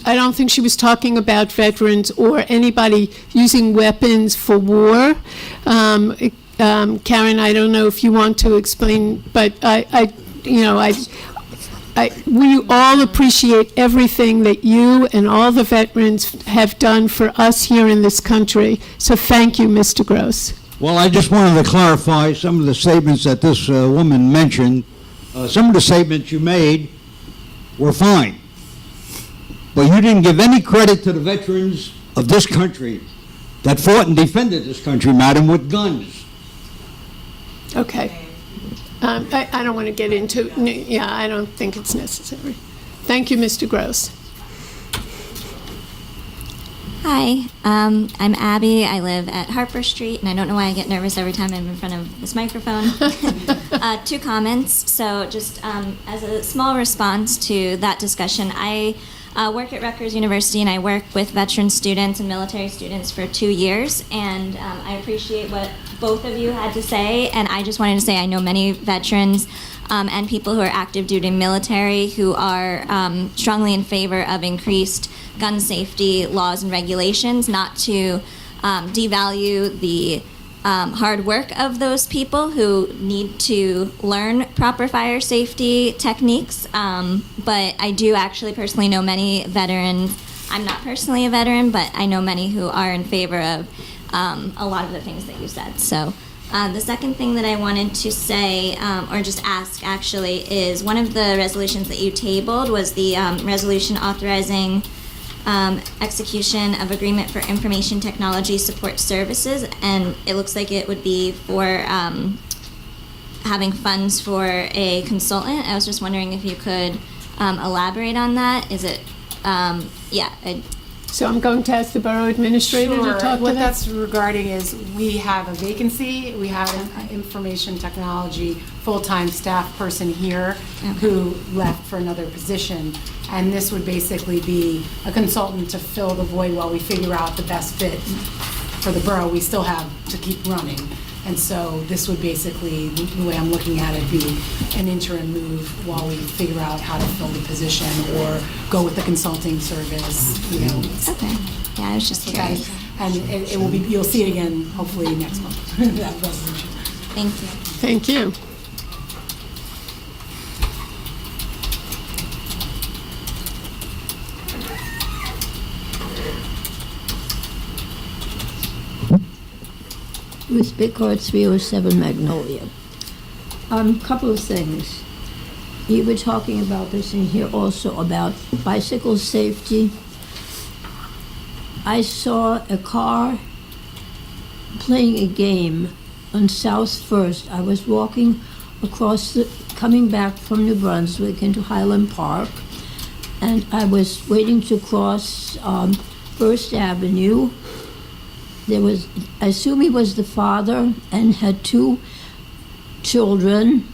I don't think she was talking about veterans or anybody using weapons for war. Karen, I don't know if you want to explain, but we all appreciate everything that you and all the veterans have done for us here in this country. So thank you, Mr. Gross. Well, I just wanted to clarify some of the statements that this woman mentioned. Some of the statements you made were fine, but you didn't give any credit to the veterans of this country that fought and defended this country, madam, with guns. Okay. I don't want to get into, yeah, I don't think it's necessary. Thank you, Mr. Gross. Hi, I'm Abby. I live at Harper Street, and I don't know why I get nervous every time I'm in front of this microphone. 2 comments. So just as a small response to that discussion, I work at Rutgers University, and I work with veteran students and military students for 2 years, and I appreciate what both of you had to say, and I just wanted to say I know many veterans and people who are active duty military who are strongly in favor of increased gun safety laws and regulations, not to devalue the hard work of those people who need to learn proper fire safety techniques. But I do actually personally know many veterans. I'm not personally a veteran, but I know many who are in favor of a lot of the things that you said. So the second thing that I wanted to say, or just ask actually, is one of the resolutions that you tabled was the resolution authorizing execution of agreement for information technology support services, and it looks like it would be for having funds for a consultant. I was just wondering if you could elaborate on that. Is it, So I'm going to ask the borough administrator to Sure. talk to What that. that's regarding is we have a vacancy. We have an information technology full-time staff person here who left for another position. And this would basically be a consultant to fill the void while we figure out the best fit for the borough. We still have to keep running. And so this would basically, the way I'm looking at it, be an interim move while we figure out how to fill the position or go with the consulting service, you know. Okay. Yeah, I was just So that curious. is- And it will be, you'll see it again hopefully next month, that resolution. Thank you. Thank you. Ruth Bickard, 307 Magnolia. Couple of things. You were talking about this in here also about bicycle safety. I saw a car playing a game on South First. I was walking coming back from New Brunswick into Highland Park, and I was waiting to cross First Avenue. I assume he was the father and had two children.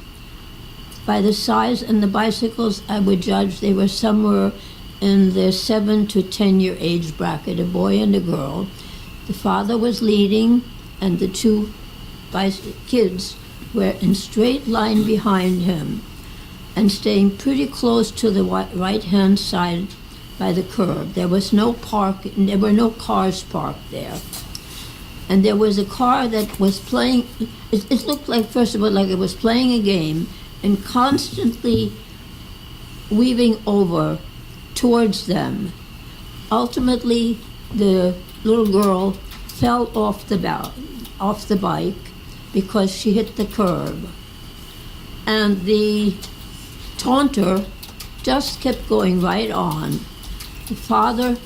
By the size and the bicycles, I would judge they were somewhere in their 7 to 10 year age bracket, a boy and a girl. The father was leading, and the two kids were in straight line behind him and staying pretty close to the right-hand side by the curb. There was no there were no cars parked there. And there was a car that was playing, it looked like, first of all, like it was playing a game and constantly weaving over towards them. Ultimately, the little girl fell off the bike because she hit the curb. And the taunter just kept going right on. The father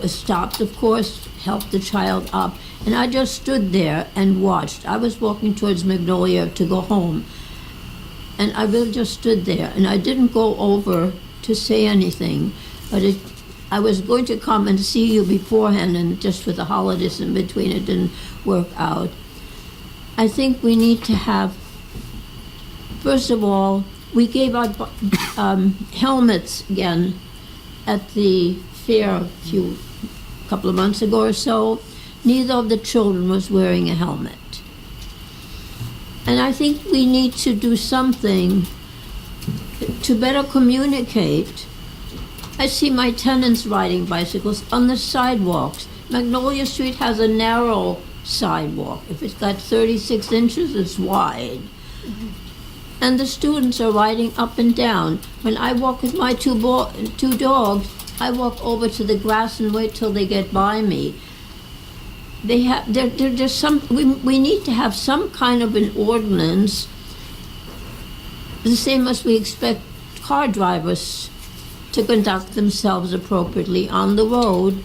stopped, of course, helped the child up, and I just stood there and watched. I was walking towards Magnolia to go home, and I really just stood there, and I didn't go over to say anything, but I was going to come and see you beforehand, and just with the holidays in between, it didn't work out. I think we need to have, first of all, we gave out helmets again at the fair a couple of months ago or so. Neither of the children was wearing a helmet. And I think we need to do something to better communicate. I see my tenants riding bicycles on the sidewalks. Magnolia Street has a narrow sidewalk. If it's got 36 inches, it's wide. And the students are riding up and down. When I walk with my two dogs, I walk over to the grass and wait till they get by me. There's some. We need to have some kind of an ordinance, the same as we expect car drivers to conduct themselves appropriately on the road.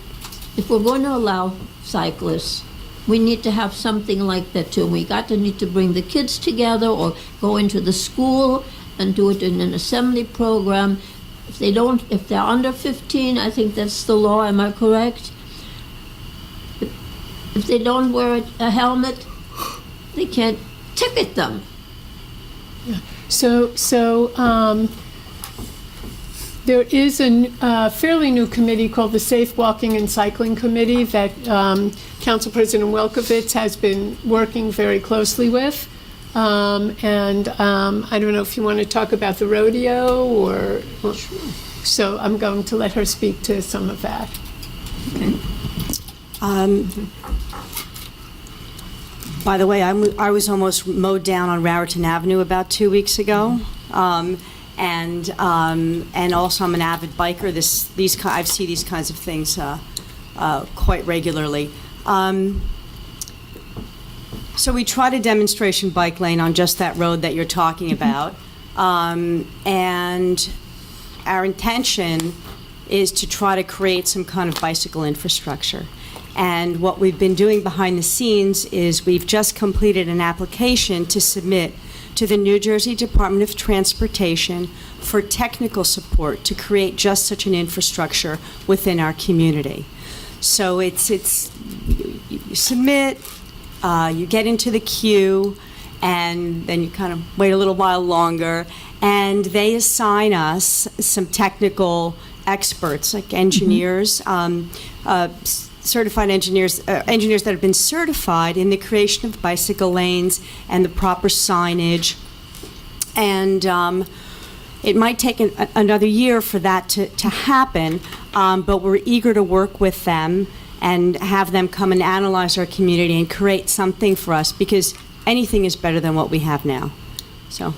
If we're going to allow cyclists, we need to have something like that too. We need to bring the kids together or go into the school and do it in an assembly program. If they're under 15, I think that's the law, am I correct? If they don't wear a helmet, they can't ticket them. So there is a fairly new committee called the Safe Walking and Cycling Committee that Council President Welkowitz has been working very closely with. And I don't know if you want to talk about the rodeo or so I'm going to let her speak to some of that. Okay. By the way, I was almost mowed down on Raritan Avenue about 2 weeks ago. And also I'm an avid biker. I see these kinds of things quite regularly. So we tried a demonstration bike lane on just that road that you're talking about. And our intention is to try to create some kind of bicycle infrastructure. And what we've been doing behind the scenes is we've just completed an application to submit to the New Jersey Department of Transportation for technical support to create just such an infrastructure within our community. So you submit, you get into the queue, and then you kind of wait a little while longer, and they assign us some technical experts, like engineers, certified engineers that have been certified in the creation of bicycle lanes and the proper signage. And it might take another year for that to happen, but we're eager to work with them and have them come and analyze our community and create something for us, because anything is better than what we have now. So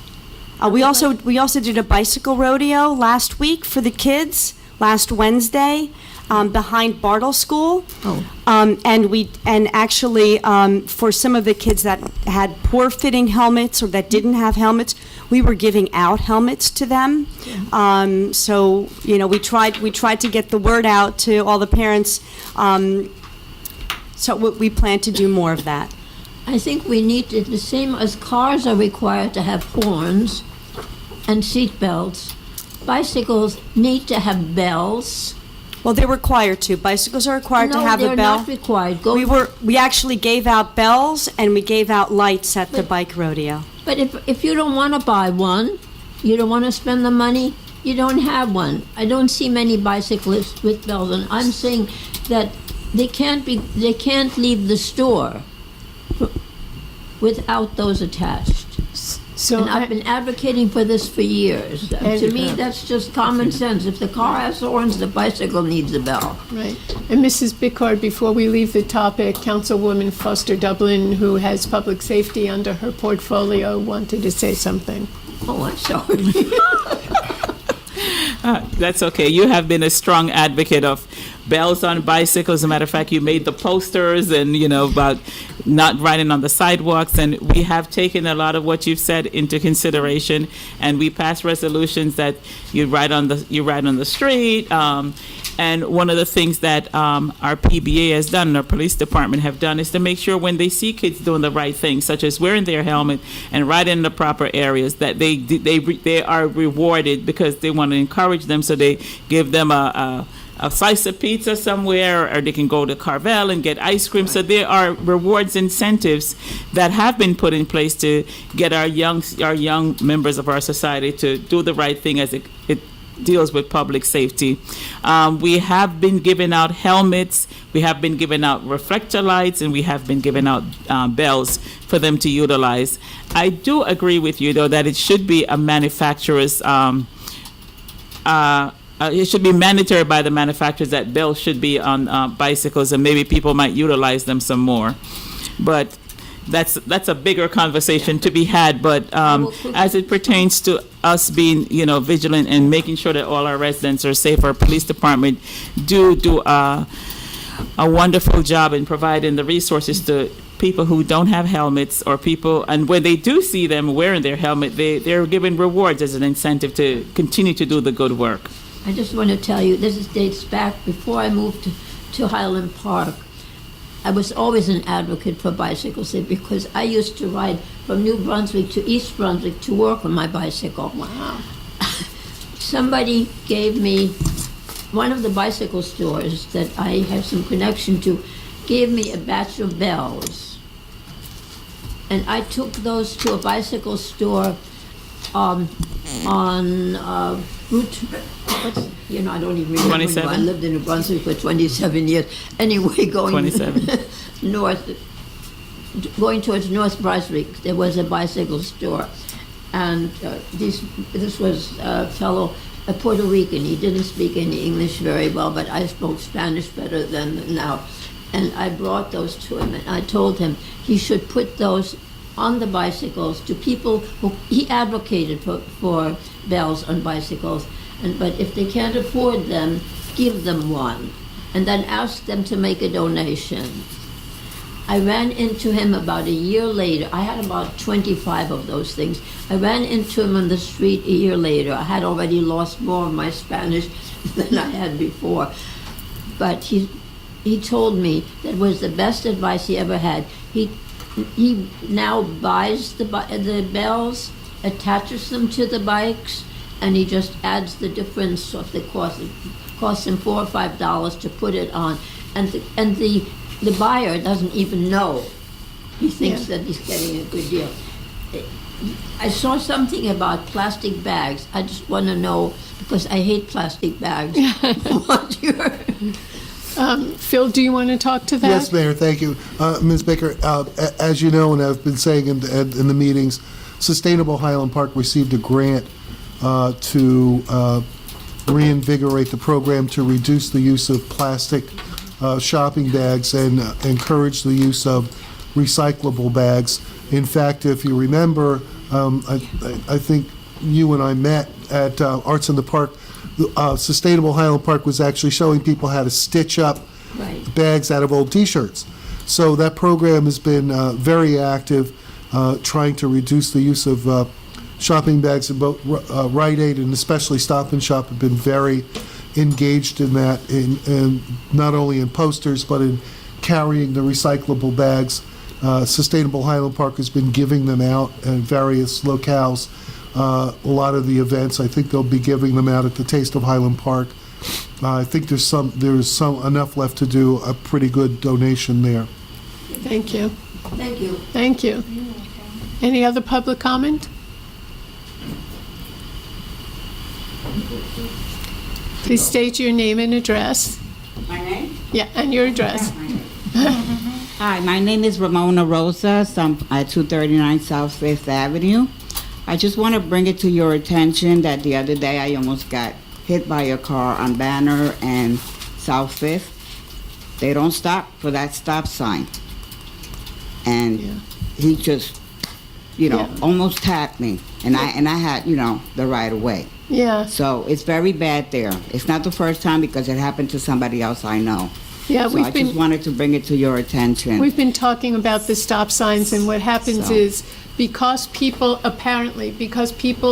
we also did a bicycle rodeo last week for the kids, last Wednesday, behind Bartle School. And actually for some of the kids that had poor fitting helmets or that didn't have helmets, we were giving out helmets to them. So we tried to get the word out to all the parents. So we plan to do more of that. I think we need to, the same as cars are required to have horns and seat belts, bicycles need to have bells. Well, they're required to. Bicycles are required to have a bell. No, they're not required. We actually gave out bells and we gave out lights at the bike rodeo. But if you don't want to buy one, you don't want to spend the money, you don't have one. I don't see many bicyclists with bells, and I'm saying that they can't leave the store without those attached. So and I've been advocating for this for years. To me, that's just common sense. If the car has horns, the bicycle needs a bell. Right. And Mrs. Bickard, before we leave the topic, Councilwoman Foster Dublin, who has public safety under her portfolio, wanted to say something. Oh, I'm sorry. That's okay. You have been a strong advocate of bells on bicycles. As a matter of fact, you made the posters and, about not riding on the sidewalks. And we have taken a lot of what you've said into consideration. And we passed resolutions that you ride on the street. And one of the things that our PBA has done and our police department have done is to make sure when they see kids doing the right thing, such as wearing their helmet and riding in the proper areas, that they are rewarded, because they want to encourage them. So they give them a slice of pizza somewhere, or they can go to Carvel and get ice cream. So there are rewards, incentives that have been put in place to get our young members of our society to do the right thing as it deals with public safety. We have been giving out helmets, we have been giving out reflector lights, and we have been giving out bells for them to utilize. I do agree with you, though, that it should be a manufacturer's it should be mandatory by the manufacturers that bells should be on bicycles, and maybe people might utilize them some more. But that's a bigger conversation to be had. But as it pertains to us being, vigilant and making sure that all our residents are safe, our police department do a wonderful job in providing the resources to people who don't have helmets, or people, and when they do see them wearing their helmet, they're given rewards as an incentive to continue to do the good work. I just want to tell you, this dates back before I moved to Highland Park. I was always an advocate for bicycles because I used to ride from New Brunswick to East Brunswick to work on my bicycle. Wow. Somebody gave me, one of the bicycle stores that I have some connection to, gave me a batch of bells. And I took those to a bicycle store on Route, I don't even remember. 27? I lived in New Brunswick for 27 years. Anyway, going 27. north, going towards North Brunswick, there was a bicycle store. And this was a fellow, a Puerto Rican. He didn't speak any English very well, but I spoke Spanish better than now. And I brought those to him, and I told him he should put those on the bicycles to people who, he advocated for bells on bicycles, but if they can't afford them, give them one, and then ask them to make a donation. I ran into him about a year later. I had about 25 of those things. I ran into him on the street a year later. I had already lost more of my Spanish than I had before. But he told me that was the best advice he ever had. He now buys the bells, attaches them to the bikes, and he just adds the difference of the cost. It costs him $4 or $5 to put it on, and the buyer doesn't even know. He thinks that he's getting a good deal. I saw something about plastic bags. I just want to know, because I hate plastic bags. Phil, do you want to talk to that? Yes, Mayor, thank you. Ms. Baker, as you know, and I've been saying in the meetings, Sustainable Highland Park received a grant to reinvigorate the program to reduce the use of plastic shopping bags and encourage the use of recyclable bags. In fact, if you remember, I think you and I met at Arts in the Park. Sustainable Highland Park was actually showing people how to stitch up bags out of old T-shirts. So that program has been very active, trying to reduce the use of shopping bags. And both Rite Aid and especially Stop and Shop have been very engaged in that, in not only in posters but in carrying the recyclable bags. Sustainable Highland Park has been giving them out at various locales. A lot of the events, I think they'll be giving them out at the Taste of Highland Park. I think there's enough left to do a pretty good donation there. Thank you. Thank you. Thank you. Any other public comment? Please state your name and address. My name? Yeah, and your address. Hi, my name is Ramona Rosas. I'm at 239 South Fifth Avenue. I just want to bring it to your attention that the other day I almost got hit by a car on Banner and South Fifth. They don't stop for that stop sign. And he just, almost tapped me. And I had, the right of way. Yeah. So it's very bad there. It's not the first time because it happened to somebody else I know. Yeah, so I just wanted to bring it to your attention. We've been talking about the stop signs, and what happens is because people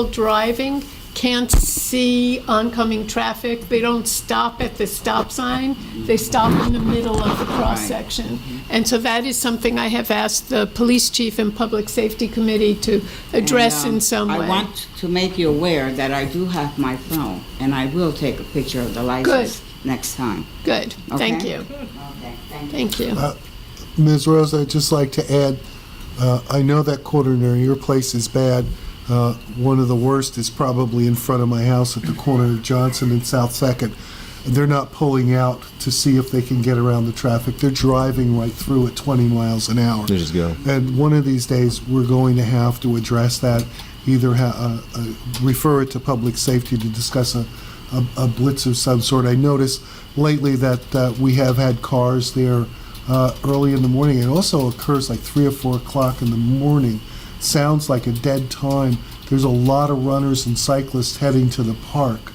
driving can't see oncoming traffic, they don't stop at the stop sign, they stop in the middle of the cross-section. And so that is something I have asked the police chief and public safety committee to address in some way. I want to make you aware that I do have my phone, and I will take a picture of the license next time. Good. Okay? Thank you. Okay, thank you. Ms. Rose, I'd just like to add, I know that corner near your place is bad. One of the worst is probably in front of my house at the corner of Johnson and South 2nd. They're not pulling out to see if they can get around the traffic. They're driving right through at 20 miles an hour. They just go. And one of these days, we're going to have to address that, either refer it to public safety to discuss a blitz of some sort. I noticed lately that we have had cars there early in the morning. It also occurs like 3 or 4 o'clock in the morning. Sounds like a dead time. There's a lot of runners and cyclists heading to the park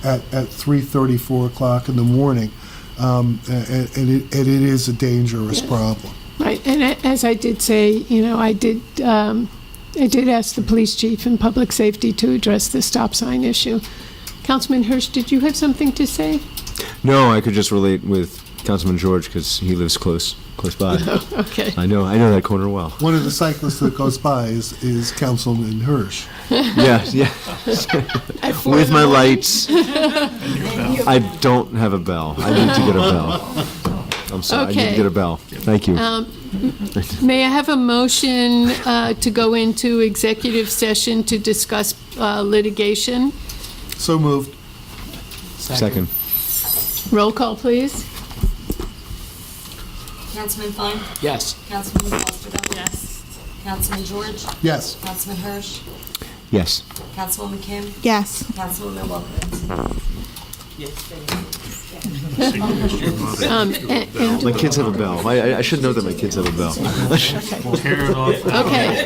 at 3:30, 4 o'clock in the morning, and it is a dangerous problem. Right, and as I did say, I did ask the police chief and public safety to address the stop sign issue. Councilman Hirsch, did you have something to say? No, I could just relate with Councilman George because he lives close by. Okay. I know that corner well. One of the cyclists that goes by is Councilman Hirsch. Yeah. With my lights. I don't have a bell. I need to get a bell. I'm sorry. Okay. I need to get a bell. Thank you. May I have a motion to go into executive session to discuss litigation? So moved. Second. Roll call, please. Councilman Fine? Yes. Councilman Foster? Yes. Councilman George? Yes. Councilman Hirsch? Yes. Councilwoman Kim? Yes. Councilwoman Wilkins? And My kids have a bell. I should know that my kids have a bell. Okay.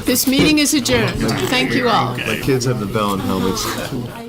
This meeting is adjourned. Thank you all. My kids have the bell and helmets.